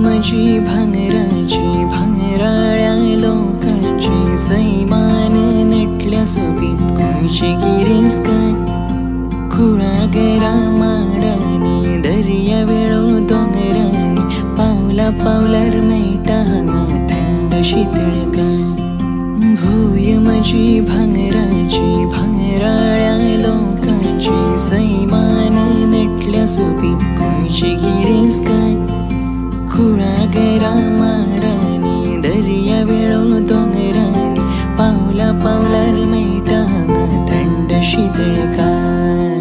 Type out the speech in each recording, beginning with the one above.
माझी भांगराची भांगराळ्या लोकांची सैमान नटल्या सोबीत कोणची गिरीस काय कुळागरा माडानी दर्या वेळो दोंगरानी पावला पावलार मेळटा हांगा थंड शीतळ काय भूय माझी भांगराची भांगराळ्या लोकांची सैमान नटल्या सोबीत कोणची गिरीस काय कुळागरा माडानी दर्या वेळो दोंगरानी पावला पावलार मेळटा हांगा थंड शीतळ काय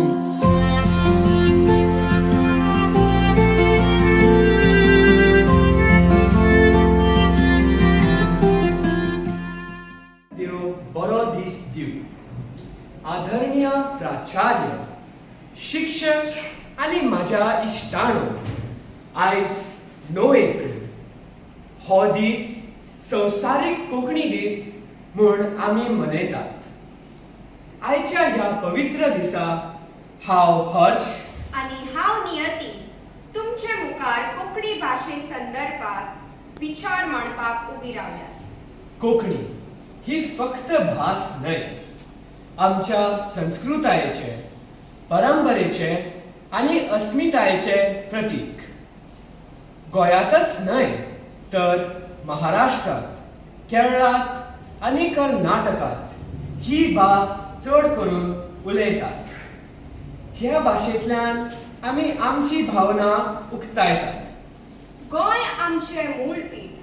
देव बरो दीस दिव. आदरणीय प्राचार्य, शिक्षक आणि माझ्या इश्टाणो, आयज 9 एप्रिल हो दीस संवसारीक कोंकणी दीस म्हूण आमी मनयतात. आयच्या ह्या पवित्र दिसा हांव हर्ष आणि हांव नियती तुमचे मुखार कोंकणी भाशे संदर्भात विचार मांडपाक उबी रावल्यात. कोंकणी ही फक्त भास न्हय, आमच्या संस्कृतायेचे, परंपरेचे आणि अस्मितायेचे प्रतीक. गोंयांतच न्हय तर महाराष्ट्रात, केरळात आणि कर्नाटकात ही भास चड करून उलयतात. ह्या भाशेंतल्यान आमी आमची भावना उक्तायतात. गोंय आमचे मूळ पीठ,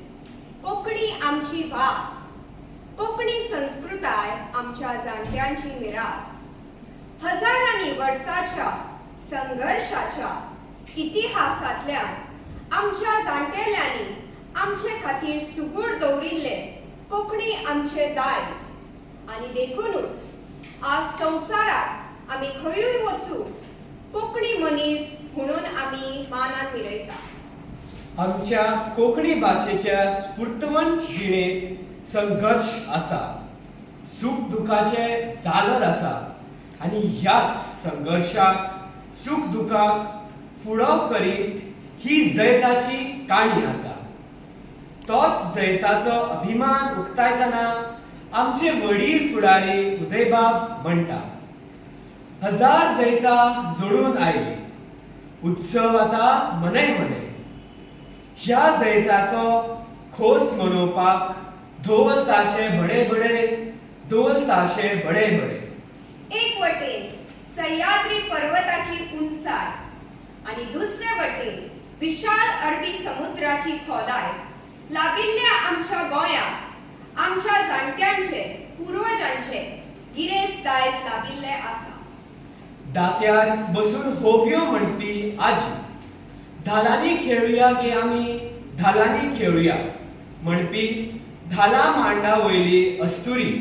कोंकणी आमची भास, कोंकणी संस्कृताय आमच्या जाणट्यांची मिरास. हजारांनी वर्सांच्या संघर्षाच्या इतिहासांतल्यान आमच्या जाणटेल्यांनी आमचे खातीर सुगूड दवरिल्ले कोंकणी आमचे दायज. आनी देखूनच आज संवसारात आमी खंयूय वचूं कोंकणी मनीस म्हणून आमी मानान मिरयता. आमच्या कोंकणी भाशेच्या स्फूर्तवंत जिणेंत संघर्ष आसा, सूख दुखाचे जागर आसा आणि ह्याच संघर्षाक सूख दुखाक फुडो करीत ही जैताची काणी आसा. तोच जैताचो अभिमान उक्तायतना आमचे वडील फुडारी उदयबाब म्हणटा, हजार जैतां जोडून आयली, उत्सव आता मनय मनय. ह्या जैताचो खोस मनोवपाक धोल ताशे बडे बडे, धोल ताशे बडे बडे. एक वटेन सह्याद्री पर्वताची उंचाय आणि दुसऱ्या वटेन विशाल अरबी समुद्राची खोलाय लाबिल्ल्या आमच्या गोंयाक आमच्या जाणट्यांचे पूर्वजांचे गिरेस्त दायज लाबिल्ले आसा. दात्यार बसून होवयो म्हणपी आजी, धालांनी खेळुया गे आमी, धालांनी खेळुया म्हणपी धाला मांडा वयली अस्तुरी,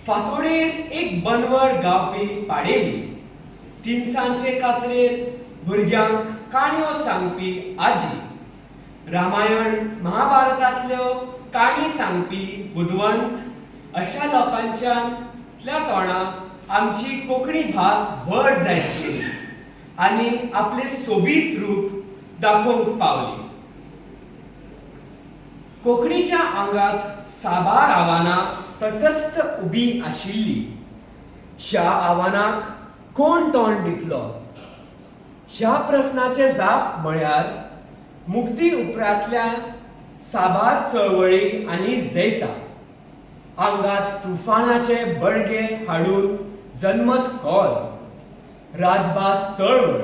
फातोडेर एक बनवड गावपी पाडेली, तिनसांचे कात्रेर भुरग्यांक काणयो सांगपी आजी, रामायण महाभारतांतल्यो काणी सांगपी बुदवंत, अशा लोकांच्या तोंडाक आमची कोंकणी भास व्हड जायत गेली आनी आपले सोबीत रूप दाखोवंक पावली. कोंकणीच्या आंगात साबार आव्हानां तटस्थ उबी आशिल्ली. ह्या आव्हानाक कोण तोंड दितलो? ह्या प्रस्नाचे जाप म्हळ्यार मुक्ती उपरांतल्या साबार चळवळी आनी जैतां. आंगात तुफानाचे बळगे हाडून जन्मत कॉल, राजभास चळवळ,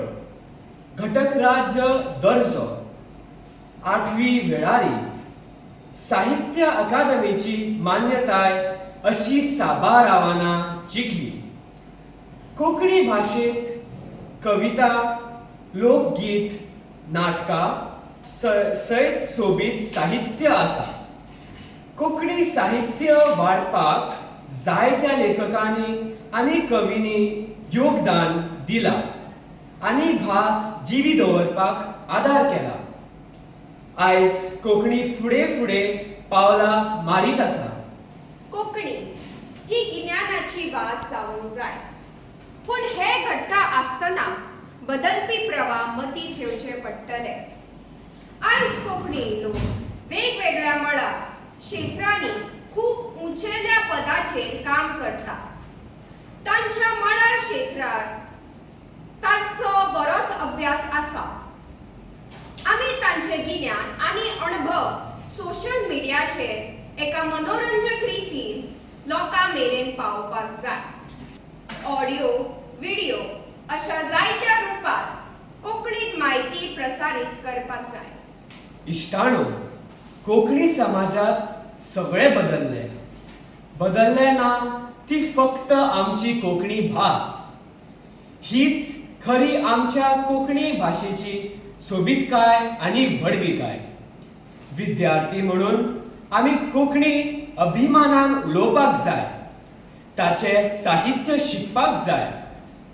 घटक राज्य दर्जो, 8वी वेळारी, साहित्य अकादमीची मान्यताय अशी साबार आव्हानां जिखली. कोंकणी भाशेत कविता, लोकगीत, नाटकां सयत सोबीत साहित्य आसा. कोंकणी साहित्य वाडपाक जायत्या लेखकांनी आनी कवींनी योगदान दिलां आनी भास जिवी दवरपाक आदार केला. आयज कोंकणी फुडे फुडे पावलां मारीत आसा. कोंकणी ही गिन्यानाची भास जावंक जाय, पूण हे घडटा आसतना बदलपी प्रवाह मतींत घेवचे पडटले. आयज कोंकणी लोक वेगवेगळ्या मळार क्षेत्रांनी खूप उंचेल्या पदाचेर काम करता. तांच्या मळार क्षेत्रात तांचो बरोच अभ्यास आसा. आमी तांचे गिन्यान आनी अणभव सोशल मिडियाचेर एका मनोरंजक रितीन लोकां मेरेन पावोवपाक जाय. ऑडिओ, व्हिडिओ अशा जायत्या रुपात कोंकणीत म्हायती प्रसारीत करपाक जाय. इश्टाणो, कोंकणी समाजात सगळे बदलले ना ती फक्त आमची कोंकणी भास. हीच खरी आमच्या कोंकणी भाषेची सोबीतकाय आणि व्हडविकाय. विद्यार्थी म्हणून आमी कोंकणी अभिमानान उलोवपाक जाय, ताचे साहित्य शिकपाक जाय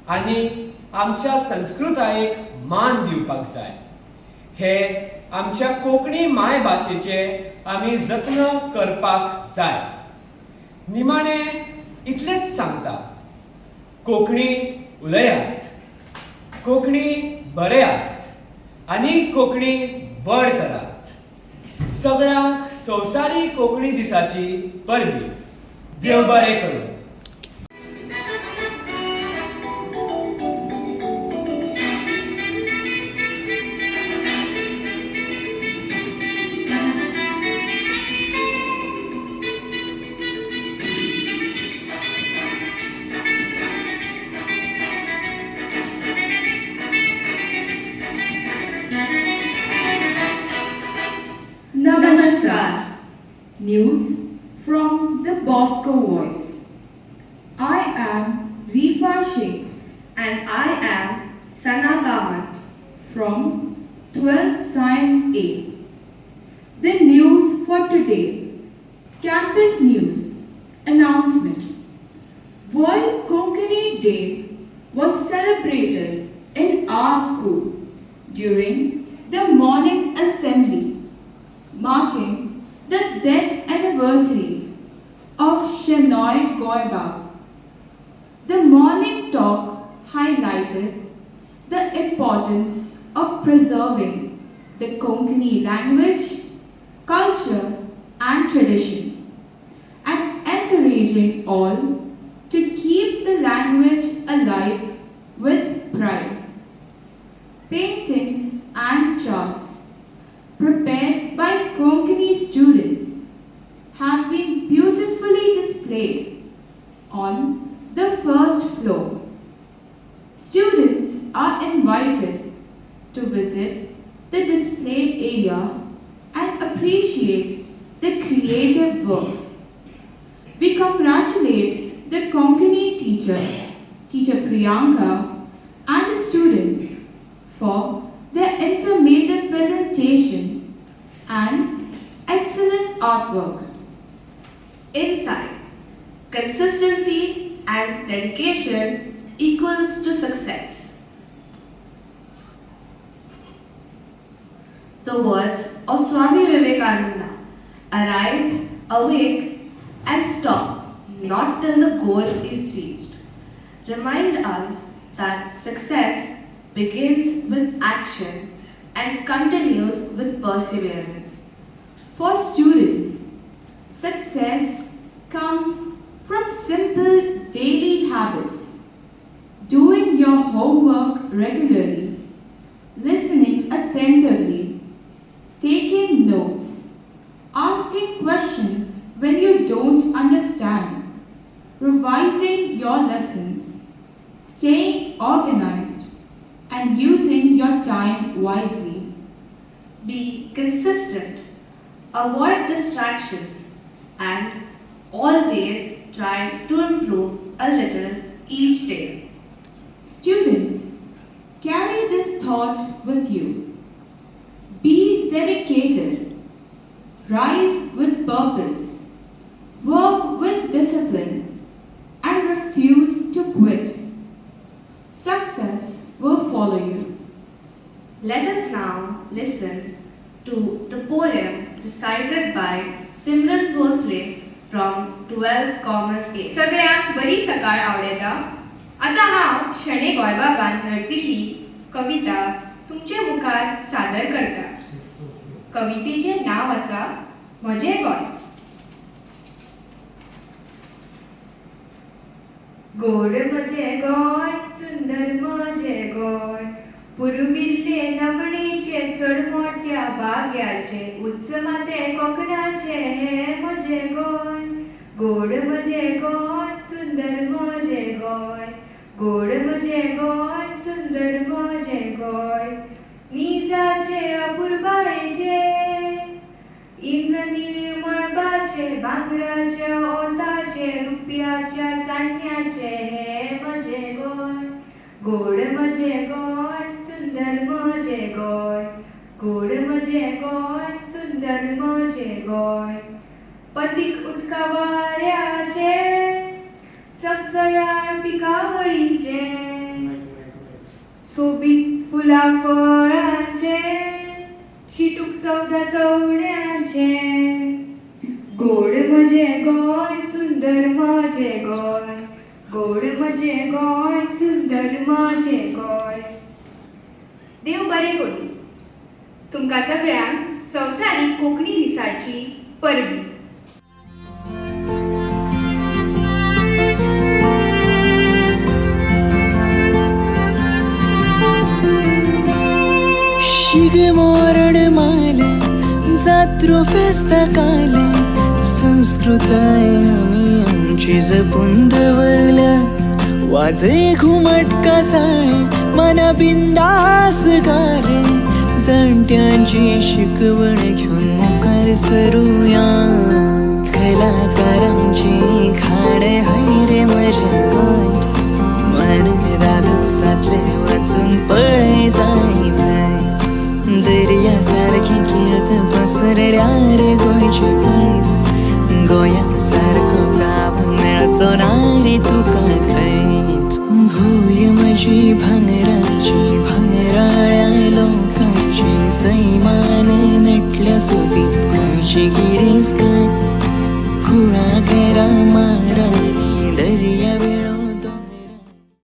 आणि आमच्या संस्कृतायेक मान दिवपाक जाय. हे आमच्या कोंकणी मायभाशेचे आमी जतन करपाक जाय. निमाणे इतलेच सांगता, कोंकणी उलयात, कोंकणी बरेयात आनी कोंकणी व्हड करात. सगळ्यांक संवसारी कोंकणी दिसाची परबी. देव बरें करूं. Namaskar. News from the Bosco Voice. I am Rifa Sheikh And I am Sana Kawat. from 12th Science A. The news for today. Campus news. Announcement. World Konkani Day was celebrated in our school during the morning assembly, marking the death anniversary of Shenoy Goiba. The morning talk highlighted the importance of preserving the Konkani language, culture and traditions, and encouraging all to keep the language alive with pride. Paintings and charts prepared by Konkani students have been beautifully displayed on the first floor. Students are invited to visit the display area and appreciate the creative work. We congratulate the Konkani teacher Priyanka, and the students for their informative presentation and excellent artwork. Insight. Consistency and dedication equals to success. The words of Swami Vivekananda: arise, awake, and stop, not till the goal is reached, remind us that success begins with action and continues with perseverance. For students, success comes from simple daily habits. Doing your homework regularly, listening attentively, taking notes, asking questions when you don't understand, revising your lessons, staying organized, and using your time wisely. Be consistent, avoid distractions, and always try to improve a little each day. Students, carry this thought with you. Be dedicated, rise with purpose, work with discipline, and refuse to quit. Success will follow you. Let us now listen to the poem recited by Simran Bhosle from 12th Commerce A. सगळ्यांक बरी सकाळ आवडेता. आता हांव शणे गोंयबाबान रचिल्ली कविता तुमचे मुखार सादर करता. कवितेचें नांव आसा म्हजें गोंय. गोड म्हजें गोंय, सुंदर म्हजें गोंय, पुर्विल्ले नमणेचे चड मोठ्या बाग्याचे, उच्च माते कोकणाचे हे म्हजें गोंय. गोड म्हजें गोंय, सुंदर म्हजें गोंय, गोड म्हजें गोंय, सुंदर म्हजें गोंय. निजाचे अपुर्बायेचे, इंद्रनीळ मळबाचे, भांगराच्या ओताचे, रुपयाच्या चान्न्याचे हे म्हजें गोंय. गोड म्हजें गोंय, सुंदर म्हजें गोंय, गोड म्हजें गोंय, सुंदर म्हजें गोंय. पतीक उदका वाऱ्याचे, चकचऱ्याळ पिकावळीचे, सोबीत फुलां फळांचे, शिटूक सौदा सवण्याचे. गोड म्हजें गोंय, सुंदर म्हजें गोंय, गोड म्हजें गोंय, सुंदर म्हजें गोंय. देव बरें करूं तुमकां सगळ्यांक संवसारीक कोंकणी दिसाची परबीं. शिगे मोरण माले, जात्रो फेस्ता काले, संस्कृताय आमी आमची जपून दवरल्या. वाजे घुमट कासाळे, मना बिंदास गारे, जाणट्यांची शिकवण घेऊन मुखार सरुया. कलाकारांची खाड हैरे म्हजे गोंय, मन दादोसातले वाचून पळय जाय थंय. दर्या सारखी कीर्त पसरल्या रे गोंयचे पैस, गोंया सारको गाव मेळचो ना रे तुका खंयच. भूंय म्हजी भांगराची, भांगराळ्या लोकांची, सैमान नटल्या सोबीत गोंयची